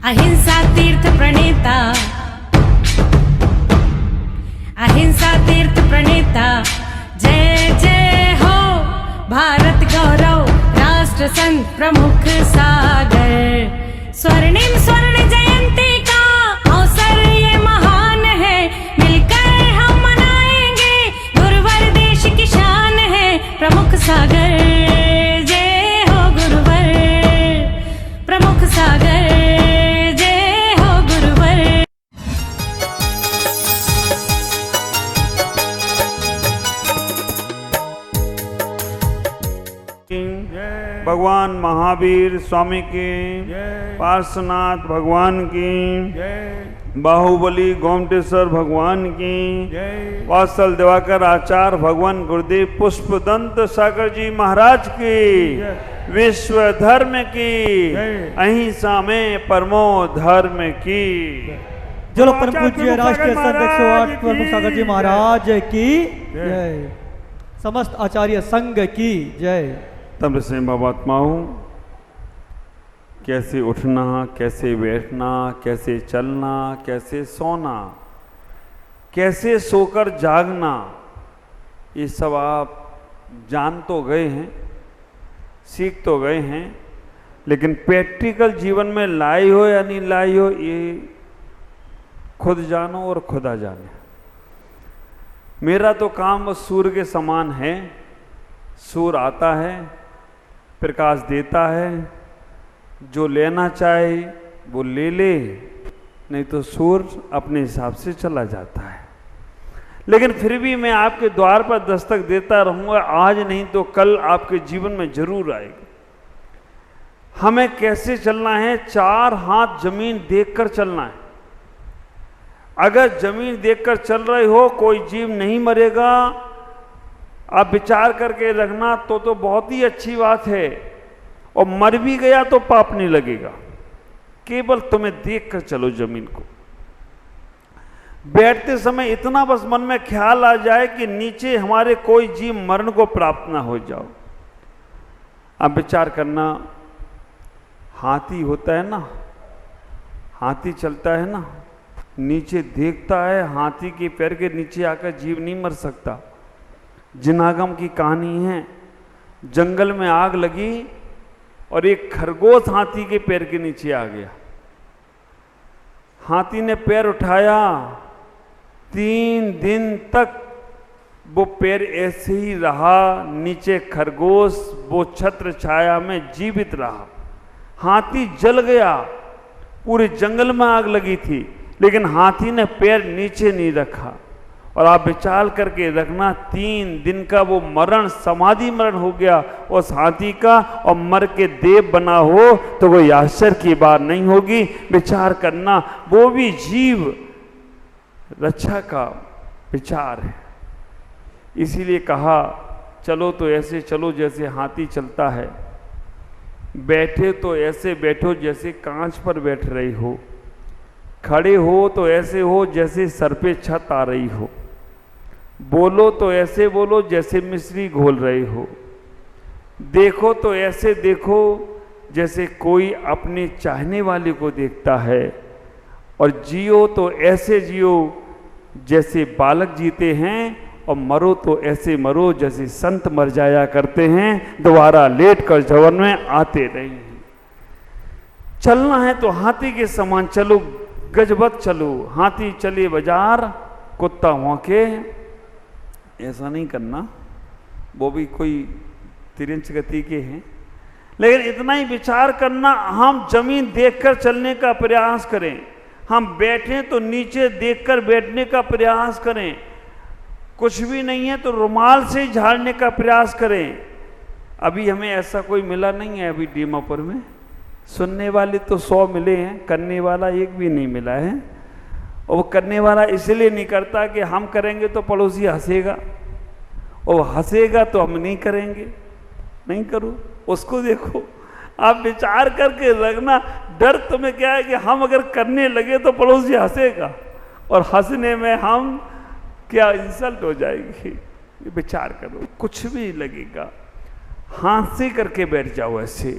अहिंसा तीर्थ प्रणेता, अहिंसा तीर्थ प्रणेता, जय जय हो भारत गौरव राष्ट्र संत प्रमुख सागर। स्वर्णिम स्वर्ण जयंती का अवसर ये महान है, मिलकर हम मनाएंगे गुरुवर देश की शान है प्रमुख सागर। जय हो गुरुवर प्रमुख सागर, जय हो गुरुवर। भगवान महावीर स्वामी की, पार्श्वनाथ भगवान की, बाहुबली गोमटेश्वर भगवान की, वात्सल दिवाकर आचार्य भगवान गुरुदेव पुष्पदंत सागर जी महाराज की, विश्व धर्म की, अहिंसा में परमो धर्म की। जो लोग परम पूज्य राष्ट्रीय संत 108 प्रमुख सागर जी महाराज की जय, समस्त आचार्य संघ की जय। तब से बाबात्माओं, कैसे उठना, कैसे बैठना, कैसे चलना, कैसे सोना, कैसे सोकर जागना, ये सब आप जान तो गए हैं, सीख तो गए हैं, लेकिन प्रैक्टिकल जीवन में लाई हो या नहीं लाई हो, ये खुद जानो और खुदा जाने। मेरा तो काम सूर्य के समान है, सूर्य आता है, प्रकाश देता है, जो लेना चाहे वो ले ले, नहीं तो सूर्य अपने हिसाब से चला जाता है। लेकिन फिर भी मैं आपके द्वार पर दस्तक देता रहूंगा, आज नहीं तो कल आपके जीवन में जरूर आएगा। हमें कैसे चलना है? 4 हाथ जमीन देखकर चलना है। अगर जमीन देखकर चल रहे हो, कोई जीव नहीं मरेगा, आप विचार करके रखना तो बहुत ही अच्छी बात है। और मर भी गया तो पाप नहीं लगेगा, केवल तुम्हें देखकर चलो जमीन को। बैठते समय इतना बस मन में ख्याल आ जाए कि नीचे हमारे कोई जीव मरण को प्राप्त ना हो जाओ। आप विचार करना, हाथी होता है ना, हाथी चलता है ना, नीचे देखता है, हाथी के पैर के नीचे आकर जीव नहीं मर सकता। जिनागम की कहानी है, जंगल में आग लगी और एक खरगोश हाथी के पैर के नीचे आ गया। हाथी ने पैर उठाया, 3 दिन तक वो पैर ऐसे ही रहा नीचे, खरगोश वो छत्र छाया में जीवित रहा। हाथी जल गया, पूरे जंगल में आग लगी थी, लेकिन हाथी ने पैर नीचे नहीं रखा। और आप विचार करके रखना, 3 दिन का वो मरण, समाधि मरण हो गया उस हाथी का, और मर के देव बना हो तो कोई आश्चर्य की बात नहीं होगी। विचार करना, वो भी जीव रक्षा का विचार है। इसीलिए कहा चलो तो ऐसे चलो जैसे हाथी चलता है, बैठे तो ऐसे बैठो जैसे कांच पर बैठ रही हो, खड़े हो तो ऐसे हो जैसे सर पे छत आ रही हो, बोलो तो ऐसे बोलो जैसे मिश्री घोल रही हो, देखो तो ऐसे देखो जैसे कोई अपने चाहने वाले को देखता है, और जियो तो ऐसे जियो जैसे बालक जीते हैं, और मरो तो ऐसे मरो जैसे संत मर जाया करते हैं, दोबारा लेट कर जवन में आते नहीं। चलना है तो हाथी के समान चलो, गजबत चलो। हाथी चले बाजार, कुत्ता भौंके, ऐसा नहीं करना, वो भी कोई तिरंच गति के हैं। लेकिन इतना ही विचार करना, हम जमीन देखकर चलने का प्रयास करें, हम बैठें तो नीचे देखकर बैठने का प्रयास करें, कुछ भी नहीं है तो रुमाल से झाड़ने का प्रयास करें। अभी हमें ऐसा कोई मिला नहीं है, अभी दीमापुर में सुनने वाले तो 100 मिले हैं, करने वाला एक भी नहीं मिला है। और वो करने वाला इसलिए नहीं करता कि हम करेंगे तो पड़ोसी हंसेगा, और हंसेगा तो हम नहीं करेंगे। नहीं करो, उसको देखो। आप विचार करके रखना, डर तुम्हें क्या है कि हम अगर करने लगे तो पड़ोसी हंसेगा, और हंसने में हम क्या इंसल्ट हो जाएगी। विचार करो, कुछ भी लगेगा। हाथ से करके बैठ जाओ ऐसे,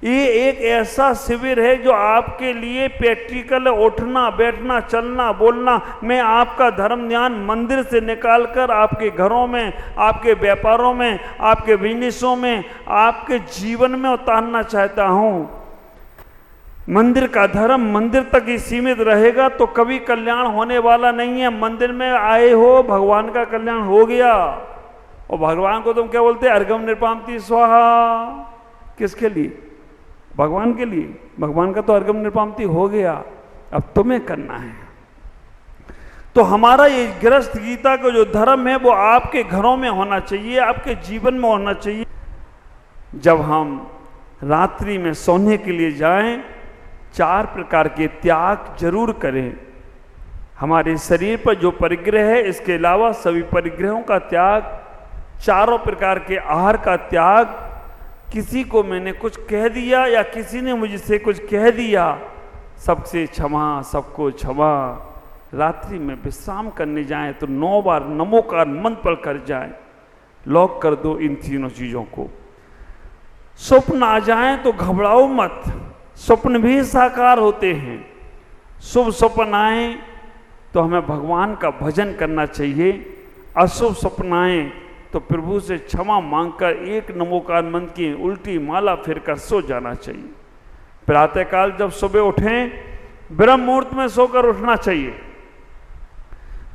ये एक ऐसा शिविर है जो आपके लिए प्रैक्टिकल, उठना बैठना चलना बोलना। मैं आपका धर्म ध्यान मंदिर से निकालकर आपके घरों में, आपके व्यापारों में, आपके बिजनेसों में, आपके जीवन में उतारना चाहता हूँ। मंदिर का धर्म मंदिर तक ही सीमित रहेगा तो कभी कल्याण होने वाला नहीं है। मंदिर में आए हो, भगवान का कल्याण हो गया। और भगवान को तुम क्या बोलते हैं? अर्घम निर्पामति स्वाहा। किसके लिए? भगवान के लिए। भगवान का तो अर्घम निर्पामति हो गया, अब तुम्हें करना है। तो हमारा ये गृहस्थ गीता का जो धर्म है वो आपके घरों में होना चाहिए, आपके जीवन में होना चाहिए। जब हम रात्रि में सोने के लिए जाएं, 4 प्रकार के त्याग जरूर करें। हमारे शरीर पर जो परिग्रह है, इसके अलावा सभी परिग्रहों का त्याग, 4 प्रकार के आहार का त्याग। किसी को मैंने कुछ कह दिया या किसी ने मुझसे कुछ कह दिया, सबसे क्षमा, सबको क्षमा। रात्रि में विश्राम करने जाएं तो 9 बार नमोकार मंत्र पढ़ कर जाएं। लॉक कर दो इन तीनों चीजों को। स्वप्न आ जाएं तो घबराओ मत, स्वप्न भी साकार होते हैं। शुभ स्वप्न आए तो हमें भगवान का भजन करना चाहिए। अशुभ स्वप्न आए तो प्रभु से क्षमा मांगकर एक नमोकार मंत्र की उल्टी माला फिर कर सो जाना चाहिए। प्रातःकाल जब सुबह उठें, ब्रह्म मुहूर्त में सोकर उठना चाहिए।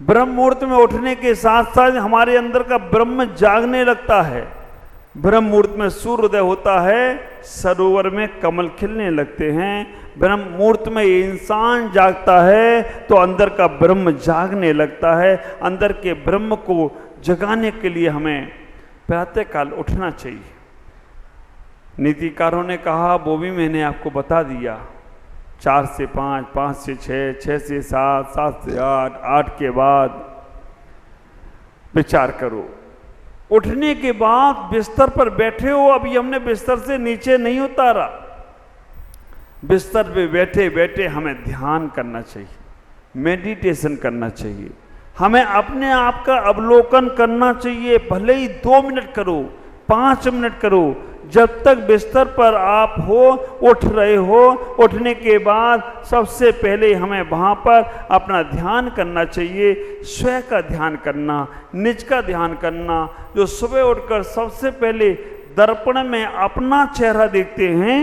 ब्रह्म मुहूर्त में उठने के साथ साथ हमारे अंदर का ब्रह्म जागने लगता है। ब्रह्म मुहूर्त में सूर्योदय होता है, सरोवर में कमल खिलने लगते हैं। ब्रह्म मुहूर्त में इंसान जागता है तो अंदर का ब्रह्म जागने लगता है। अंदर के ब्रह्म को जगाने के लिए हमें प्रातःकाल उठना चाहिए। नीतिकारों ने कहा, वो भी मैंने आपको बता दिया। 4 से 5, 5 से 6, 6 से 7, 7 से 8, 8 के बाद विचार करो। उठने के बाद बिस्तर पर बैठे हो, अभी हमने बिस्तर से नीचे नहीं उतारा। बिस्तर पे बैठे बैठे हमें ध्यान करना चाहिए, मेडिटेशन करना चाहिए। हमें अपने आप का अवलोकन करना चाहिए। भले ही 2 मिनट करो, 5 मिनट करो, जब तक बिस्तर पर आप हो, उठ रहे हो। उठने के बाद सबसे पहले हमें वहाँ पर अपना ध्यान करना चाहिए। स्वयं का ध्यान करना, निज का ध्यान करना। जो सुबह उठकर सबसे पहले दर्पण में अपना चेहरा देखते हैं,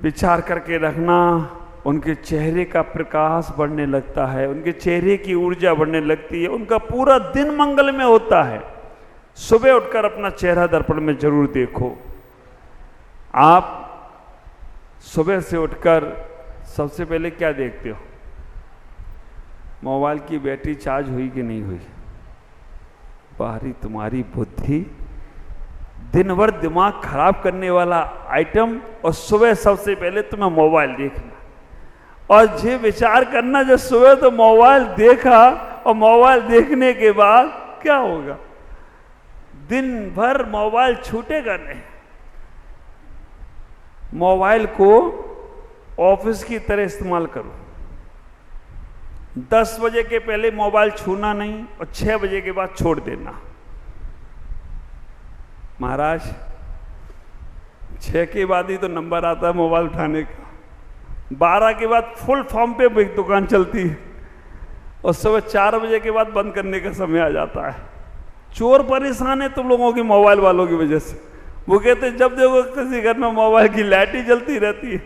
विचार करके रखना, उनके चेहरे का प्रकाश बढ़ने लगता है, उनके चेहरे की ऊर्जा बढ़ने लगती है, उनका पूरा दिन मंगल में होता है। सुबह उठकर अपना चेहरा दर्पण में जरूर देखो। आप सुबह से उठकर सबसे पहले क्या देखते हो? मोबाइल की बैटरी चार्ज हुई कि नहीं हुई? बाहरी तुम्हारी बुद्धि, दिन भर दिमाग खराब करने वाला आइटम, और सुबह सबसे पहले तुम्हें मोबाइल देखना और ये विचार करना, जब सुबह तो मोबाइल देखा और मोबाइल देखने के बाद क्या होगा? दिन भर मोबाइल छूटेगा नहीं। मोबाइल को ऑफिस की तरह इस्तेमाल करो। 10 बजे के पहले मोबाइल छूना नहीं और 6 बजे के बाद छोड़ देना। महाराज 6 के बाद ही तो नंबर आता है मोबाइल उठाने का। 12 के बाद फुल फॉर्म पे दुकान चलती है और सुबह 4 बजे के बाद बंद करने का समय आ जाता है। चोर परेशान है तुम लोगों की मोबाइल वालों की वजह से। वो कहते हैं जब देखो किसी घर में मोबाइल की लाइट ही जलती रहती है।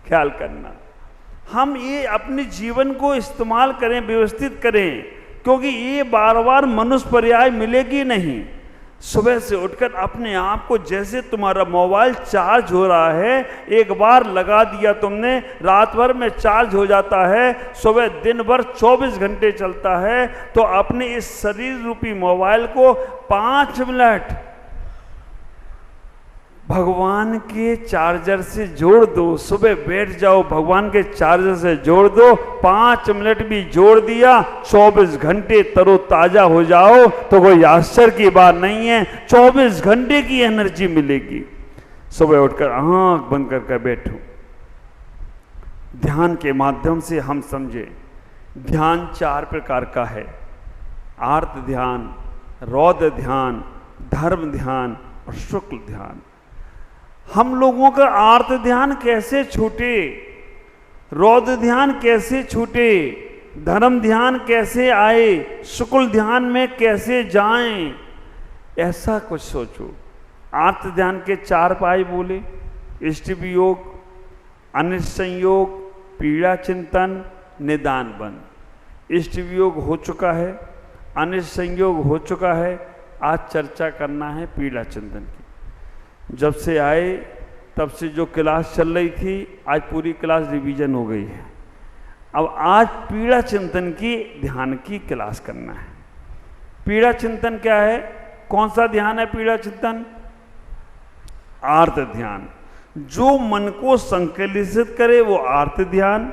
ख्याल करना, हम ये अपने जीवन को इस्तेमाल करें, व्यवस्थित करें, क्योंकि ये बार बार मनुष्य पर्याय मिलेगी नहीं। सुबह से उठकर अपने आप को, जैसे तुम्हारा मोबाइल चार्ज हो रहा है, एक बार लगा दिया तुमने, रात भर में चार्ज हो जाता है, सुबह दिन भर 24 घंटे चलता है। तो अपने इस शरीर रूपी मोबाइल को 5 मिनट भगवान के चार्जर से जोड़ दो। सुबह बैठ जाओ, भगवान के चार्जर से जोड़ दो। 5 मिनट भी जोड़ दिया, 24 घंटे तरोताजा हो जाओ तो कोई आश्चर्य की बात नहीं है। 24 घंटे की एनर्जी मिलेगी। सुबह उठकर आंख बंद करके बैठो। ध्यान के माध्यम से हम समझे, ध्यान 4 प्रकार का है। आर्त ध्यान, रौद्र ध्यान, धर्म ध्यान और शुक्ल ध्यान। हम लोगों का आर्त ध्यान कैसे छूटे, रौद्र ध्यान कैसे छूटे, धर्म ध्यान कैसे आए, शुक्ल ध्यान में कैसे जाएं, ऐसा कुछ सोचो। आर्त ध्यान के 4 पाए बोले, इष्ट योग, अनिष्ट संयोग, पीड़ा चिंतन, निदान बंद। इष्ट योग हो चुका है, अनिष्ट संयोग हो चुका है, आज चर्चा करना है पीड़ा चिंतन की। जब से आए तब से जो क्लास चल रही थी, आज पूरी क्लास रिवीजन हो गई है। अब आज पीड़ा चिंतन की ध्यान की क्लास करना है। पीड़ा चिंतन क्या है, कौन सा ध्यान है पीड़ा चिंतन? आर्त ध्यान। जो मन को संकलित करे वो आर्त ध्यान,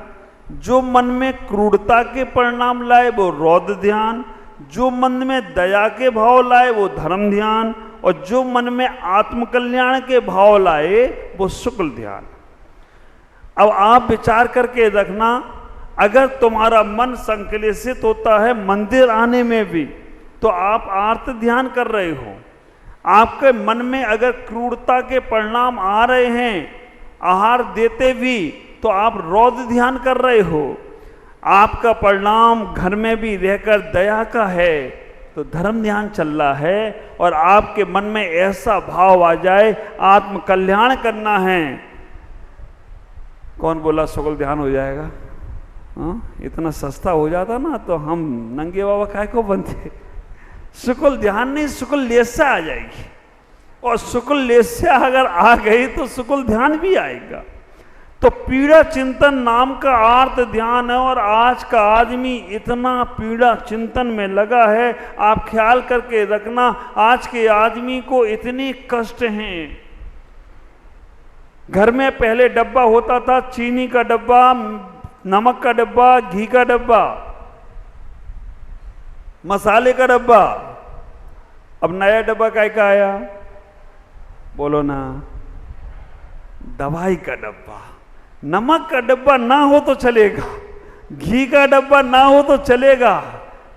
जो मन में क्रूरता के परिणाम लाए वो रौद्र ध्यान, जो मन में दया के भाव लाए वो धर्म ध्यान, और जो मन में आत्मकल्याण के भाव लाए वो शुक्ल ध्यान। अब आप विचार करके रखना, अगर तुम्हारा मन संकलित होता है मंदिर आने में भी, तो आप आर्त ध्यान कर रहे हो। आपके मन में अगर क्रूरता के परिणाम आ रहे हैं आहार देते भी, तो आप रौद्र ध्यान कर रहे हो। आपका परिणाम घर में भी रहकर दया का है, तो धर्म ध्यान चल रहा है। और आपके मन में ऐसा भाव आ जाए आत्म कल्याण करना है, कौन बोला शुक्ल ध्यान हो जाएगा? इतना सस्ता हो जाता ना तो हम नंगे बाबा काय को बनते। शुक्ल ध्यान नहीं, शुक्ल लेस्या आ जाएगी, और शुक्ल लेस्या अगर आ गई तो शुक्ल ध्यान भी आएगा। तो पीड़ा चिंतन नाम का आर्त ध्यान है, और आज का आदमी इतना पीड़ा चिंतन में लगा है। आप ख्याल करके रखना, आज के आदमी को इतने कष्ट हैं। घर में पहले डब्बा होता था, चीनी का डब्बा, नमक का डब्बा, घी का डब्बा, मसाले का डब्बा। अब नया डब्बा काय का आया? बोलो ना, दवाई का डब्बा। नमक का डब्बा ना हो तो चलेगा, घी का डब्बा ना हो तो चलेगा,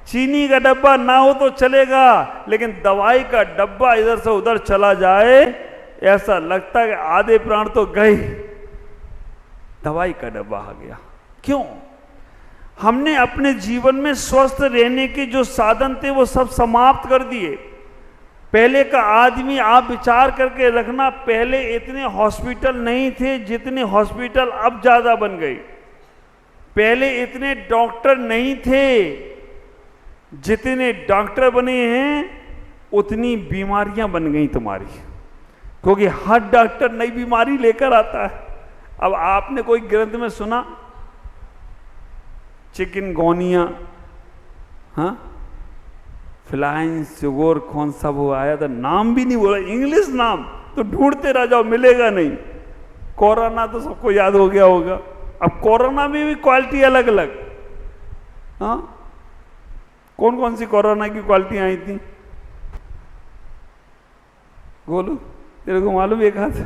चीनी का डब्बा ना हो तो चलेगा, लेकिन दवाई का डब्बा इधर से उधर चला जाए, ऐसा लगता है कि आधे प्राण तो गए। दवाई का डब्बा आ गया। क्यों? हमने अपने जीवन में स्वस्थ रहने के जो साधन थे वो सब समाप्त कर दिए। पहले का आदमी, आप विचार करके रखना, पहले इतने हॉस्पिटल नहीं थे जितने हॉस्पिटल अब ज्यादा बन गए। पहले इतने डॉक्टर नहीं थे, जितने डॉक्टर बने हैं उतनी बीमारियां बन गई तुम्हारी, क्योंकि हर डॉक्टर नई बीमारी लेकर आता है। अब आपने कोई ग्रंथ में सुना चिकनगोनिया, हाँ, फ्लाइन शुगर, कौन सा वो आया था, नाम भी नहीं बोला, इंग्लिश नाम तो ढूंढते रह जाओ, मिलेगा नहीं। कोरोना तो सबको याद हो गया होगा। अब कोरोना में भी क्वालिटी अलग अलग, हाँ, कौन कौन सी कोरोना की क्वालिटी आई थी बोलो, तेरे को मालूम एक हाथ?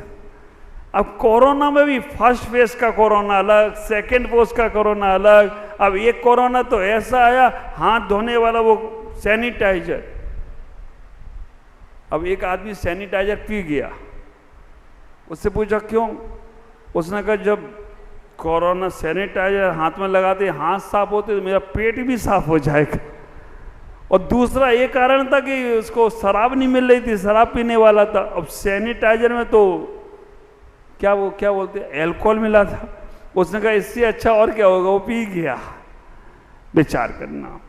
अब कोरोना में भी फर्स्ट फेज का कोरोना अलग, सेकंड फेज का कोरोना अलग। अब एक कोरोना तो ऐसा आया, हाथ धोने वाला वो सैनिटाइजर। अब एक आदमी सैनिटाइजर पी गया, उससे पूछा क्यों? उसने कहा जब कोरोना सैनिटाइजर हाथ में लगाते हाथ साफ होते तो मेरा पेट भी साफ हो जाएगा। और दूसरा एक कारण था कि उसको शराब नहीं मिल रही थी, शराब पीने वाला था। अब सैनिटाइजर में तो क्या बोलते हैं, अल्कोहल मिला था। उसने कहा इससे अच्छा और क्या होगा, वो पी गया। विचार करना,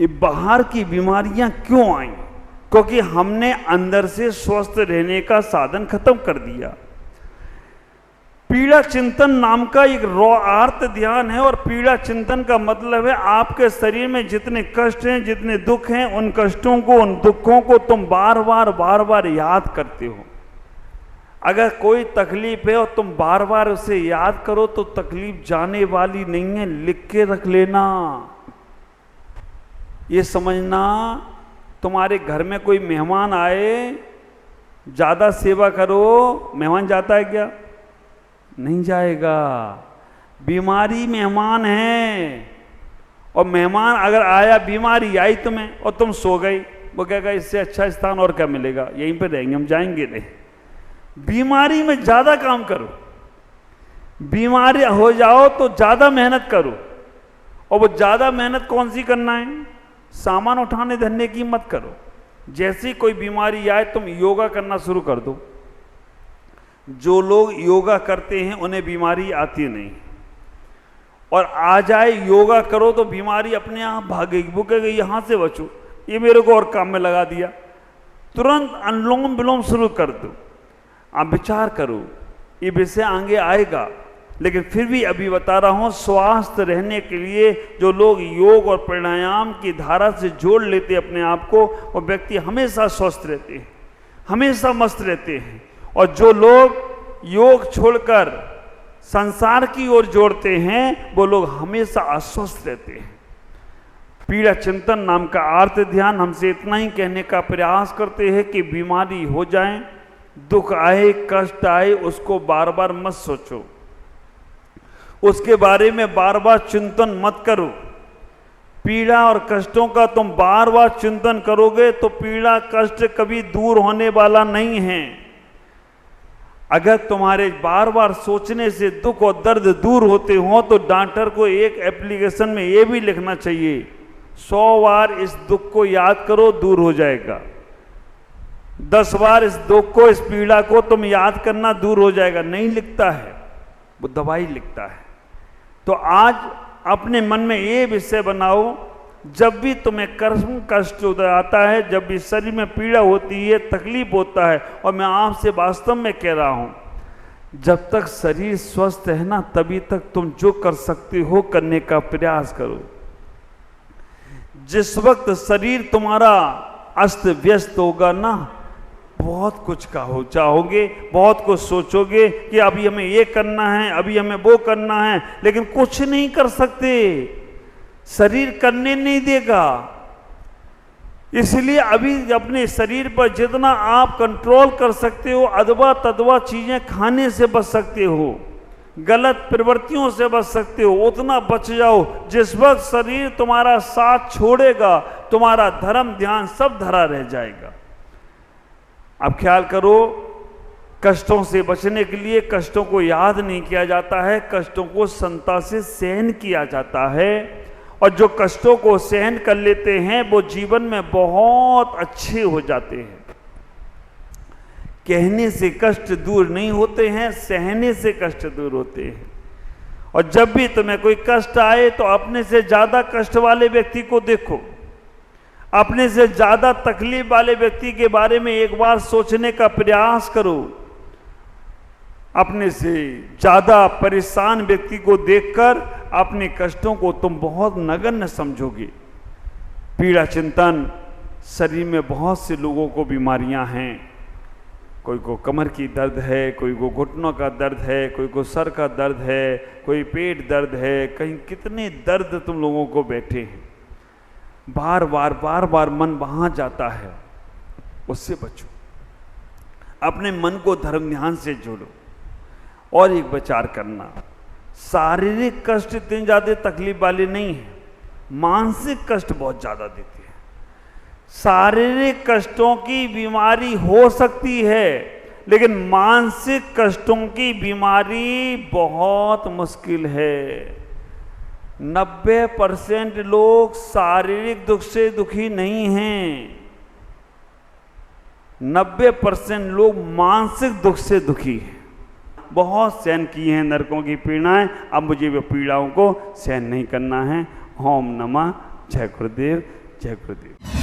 ये बाहर की बीमारियां क्यों आई? क्योंकि हमने अंदर से स्वस्थ रहने का साधन खत्म कर दिया। पीड़ा चिंतन नाम का एक आर्त ध्यान है, और पीड़ा चिंतन का मतलब है आपके शरीर में जितने कष्ट हैं, जितने दुख हैं, उन कष्टों को, उन दुखों को तुम बार बार याद करते हो। अगर कोई तकलीफ है और तुम बार बार उसे याद करो तो तकलीफ जाने वाली नहीं है, लिख के रख लेना। ये समझना, तुम्हारे घर में कोई मेहमान आए, ज्यादा सेवा करो, मेहमान जाता है क्या? नहीं जाएगा। बीमारी मेहमान है, और मेहमान अगर आया, बीमारी आई तुम्हें और तुम सो गई, वो कहेगा इससे अच्छा स्थान और क्या मिलेगा, यहीं पे रहेंगे, हम जाएंगे नहीं। बीमारी में ज्यादा काम करो, बीमारी हो जाओ तो ज्यादा मेहनत करो। और वो ज्यादा मेहनत कौन सी करना है? सामान उठाने धरने की मत करो। जैसी कोई बीमारी आए तुम योगा करना शुरू कर दो। जो लोग योगा करते हैं उन्हें बीमारी आती नहीं, और आ जाए योगा करो तो बीमारी अपने आप भागेगी, वो कहेगी यहां से बचो, ये मेरे को और काम में लगा दिया। तुरंत अनुलोम विलोम शुरू कर दो। आप विचार करो, ये विषय आगे आएगा, लेकिन फिर भी अभी बता रहा हूं, स्वस्थ रहने के लिए जो लोग योग और प्राणायाम की धारा से जोड़ लेते अपने आप को, वो व्यक्ति हमेशा स्वस्थ रहते हैं, हमेशा मस्त रहते हैं। और जो लोग योग छोड़कर संसार की ओर जोड़ते हैं वो लोग हमेशा अस्वस्थ रहते हैं। पीड़ा चिंतन नाम का आर्त ध्यान हमसे इतना ही कहने का प्रयास करते हैं कि बीमारी हो जाए, दुख आए, कष्ट आए, उसको बार बार मत सोचो, उसके बारे में बार बार चिंतन मत करो। पीड़ा और कष्टों का तुम बार बार चिंतन करोगे तो पीड़ा कष्ट कभी दूर होने वाला नहीं है। अगर तुम्हारे बार बार सोचने से दुख और दर्द दूर होते हो तो डॉक्टर को एक एप्लीकेशन में यह भी लिखना चाहिए, 100 बार इस दुख को याद करो, दूर हो जाएगा। 10 बार इस दुख को, इस पीड़ा को तुम याद करना, दूर हो जाएगा। नहीं लिखता है, वो दवाई लिखता है। तो आज अपने मन में ये विषय बनाओ, जब भी तुम्हें कर्म कष्ट आता है, जब भी शरीर में पीड़ा होती है, तकलीफ होता है, और मैं आपसे वास्तव में कह रहा हूं, जब तक शरीर स्वस्थ है ना, तभी तक तुम जो कर सकते हो करने का प्रयास करो। जिस वक्त शरीर तुम्हारा अस्त व्यस्त होगा ना, बहुत कुछ चाहोगे, बहुत कुछ सोचोगे कि अभी हमें ये करना है, अभी हमें वो करना है, लेकिन कुछ नहीं कर सकते, शरीर करने नहीं देगा। इसलिए अभी अपने शरीर पर जितना आप कंट्रोल कर सकते हो, अदवा तदवा चीजें खाने से बच सकते हो, गलत प्रवृत्तियों से बच सकते हो, उतना बच जाओ। जिस वक्त शरीर तुम्हारा साथ छोड़ेगा, तुम्हारा धर्म ध्यान सब धरा रह जाएगा। अब ख्याल करो, कष्टों से बचने के लिए कष्टों को याद नहीं किया जाता है, कष्टों को संता से सहन किया जाता है। और जो कष्टों को सहन कर लेते हैं वो जीवन में बहुत अच्छे हो जाते हैं। कहने से कष्ट दूर नहीं होते हैं, सहने से कष्ट दूर होते हैं। और जब भी तुम्हें कोई कष्ट आए तो अपने से ज्यादा कष्ट वाले व्यक्ति को देखो, अपने से ज्यादा तकलीफ वाले व्यक्ति के बारे में एक बार सोचने का प्रयास करो। अपने से ज्यादा परेशान व्यक्ति को देखकर अपने कष्टों को तुम बहुत नगण्य समझोगे। पीड़ा चिंतन, शरीर में बहुत से लोगों को बीमारियां हैं, कोई को कमर की दर्द है, कोई को घुटनों का दर्द है, कोई को सर का दर्द है, कोई पेट दर्द है, कहीं कितने दर्द तुम लोगों को बैठे हैं। बार बार मन वहां जाता है, उससे बचो, अपने मन को धर्म ध्यान से जोड़ो। और एक विचार करना, शारीरिक कष्ट इतने ज्यादा तकलीफ वाले नहीं है, मानसिक कष्ट बहुत ज्यादा देते हैं। शारीरिक कष्टों की बीमारी हो सकती है, लेकिन मानसिक कष्टों की बीमारी बहुत मुश्किल है। 90% लोग शारीरिक दुख से दुखी नहीं हैं, 90% लोग मानसिक दुख से दुखी हैं। बहुत सहन किए हैं नरकों की पीड़ाएं, अब मुझे वे पीड़ाओं को सहन नहीं करना है। ओम नमः। जय गुरुदेव, जय गुरुदेव।